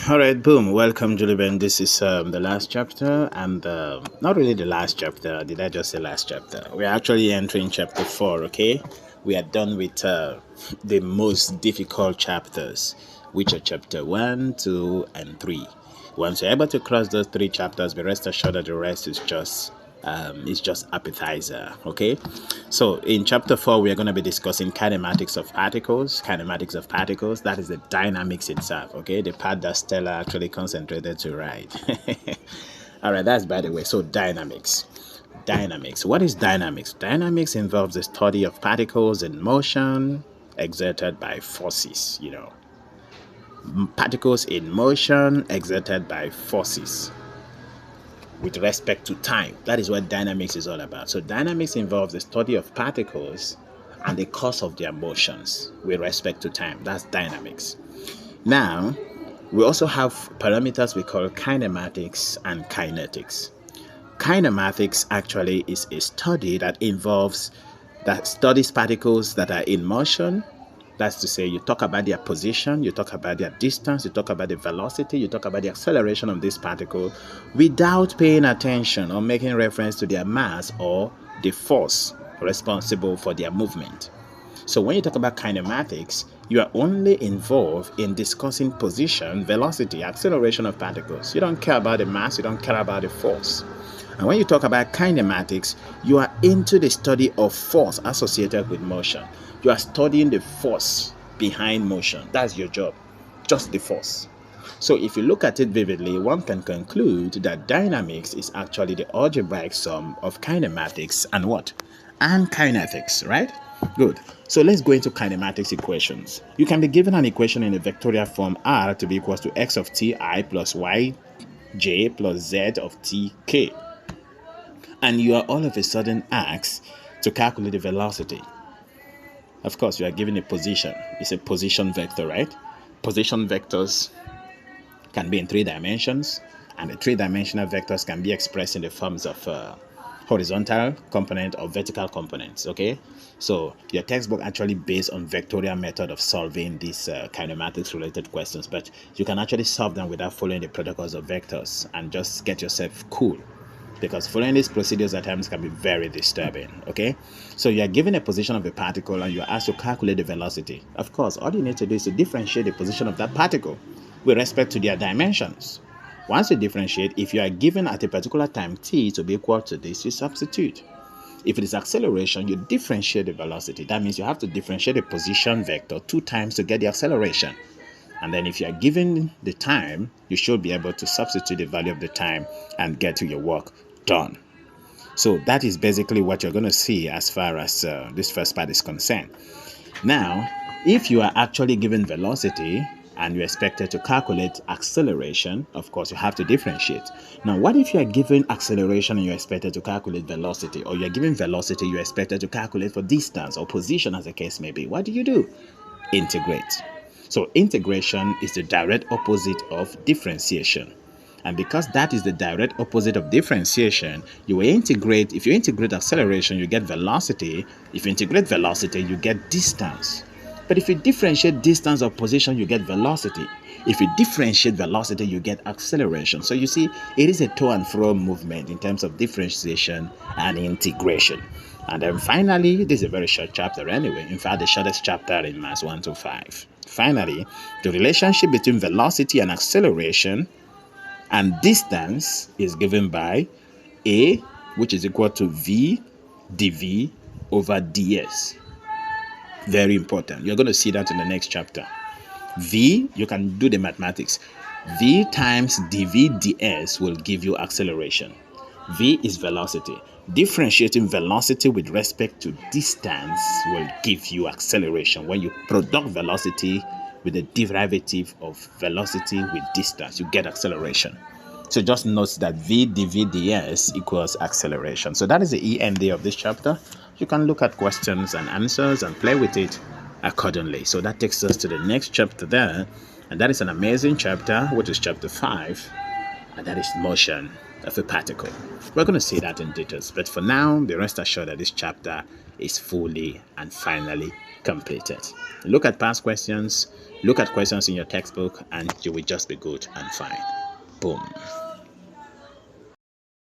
All right, boom. Welcome, Juliben. This is the last chapter, and not really the last chapter. Did I just say last chapter? We're actually entering chapter 4, okay? We are done with the most difficult chapters, which are chapter 1, 2, and 3. Once you're able to cross those 3 chapters, be rest assured that the rest is just appetizer, okay? So in chapter 4 we are going to be discussing kinematics of particles. That is the dynamics itself, okay, the part that Stella actually concentrated to write. All right, that's by the way. So dynamics, what is dynamics? Dynamics involves the study of particles in motion exerted by forces, particles in motion exerted by forces with respect to time. That is what dynamics is all about. So dynamics involves the study of particles and the cause of their motions with respect to time. That's dynamics. Now, we also have parameters we call kinematics and kinetics. Kinematics actually is a study that studies particles that are in motion. That's to say, you talk about their position, you talk about their distance, you talk about the velocity, you talk about the acceleration of this particle without paying attention or making reference to their mass or the force responsible for their movement. So when you talk about kinematics, you are only involved in discussing position, velocity, acceleration of particles. You don't care about the mass, you don't care about the force. And when you talk about kinematics, you are into the study of force associated with motion. You are studying the force behind motion. That's your job, just the force. So if you look at it vividly, one can conclude that dynamics is actually the algebraic sum of kinematics and what? And kinetics, right? Good. So let's go into kinematics equations. You can be given an equation in a vectorial form R to be equals to x of ti plus yj plus z of tk. And you are all of a sudden asked to calculate the velocity. Of course, you are given a position. It's a position vector, right? Position vectors can be in 3 dimensions, and the 3-dimensional vectors can be expressed in the forms of horizontal component or vertical components, okay? So your textbook actually based on vectorial method of solving these kinematics related questions, but you can actually solve them without following the protocols of vectors and just get yourself cool, because following these procedures at times can be very disturbing, okay? So you are given a position of a particle and you are asked to calculate the velocity. Of course, all you need to do is to differentiate the position of that particle with respect to their dimensions. Once you differentiate, if you are given at a particular time t to be equal to this, you substitute. If it is acceleration, you differentiate the velocity. That means you have to differentiate the position vector 2 times to get the acceleration. And then if you are given the time, you should be able to substitute the value of the time and get to your work done. So that is basically what you're going to see as far as this first part is concerned. Now, if you are actually given velocity and you're expected to calculate acceleration, of course, you have to differentiate. Now, what if you are given acceleration and you're expected to calculate velocity, or you're given velocity, you're expected to calculate for distance or position as the case may be? What do? Integrate. So integration is the direct opposite of differentiation. And because that is the direct opposite of differentiation, you will integrate. If you integrate acceleration, you get velocity. If you integrate velocity, you get distance. But if you differentiate distance or position, you get velocity. If you differentiate velocity, you get acceleration. So you see, it is a to and fro movement in terms of differentiation and integration. And then finally, this is a very short chapter anyway. In fact, the shortest chapter in Maths 1 to 5. Finally, the relationship between velocity and acceleration and distance is given by A, which is equal to V dV over ds. Very important. You're going to see that in the next chapter. V, you can do the mathematics. V times dV ds will give you acceleration. V is velocity. Differentiating velocity with respect to distance will give you acceleration. When you product velocity with the derivative of velocity with distance, you get acceleration. So just note that V dV ds equals acceleration. So that is the END of this chapter. You can look at questions and answers and play with it accordingly. So that takes us to the next chapter there. And that is an amazing chapter, which is chapter 5. And that is motion of a particle. We're going to see that in details. But for now, be rest assured that this chapter is fully and finally completed. Look at past questions, look at questions in your textbook, and you will just be good and fine. Boom.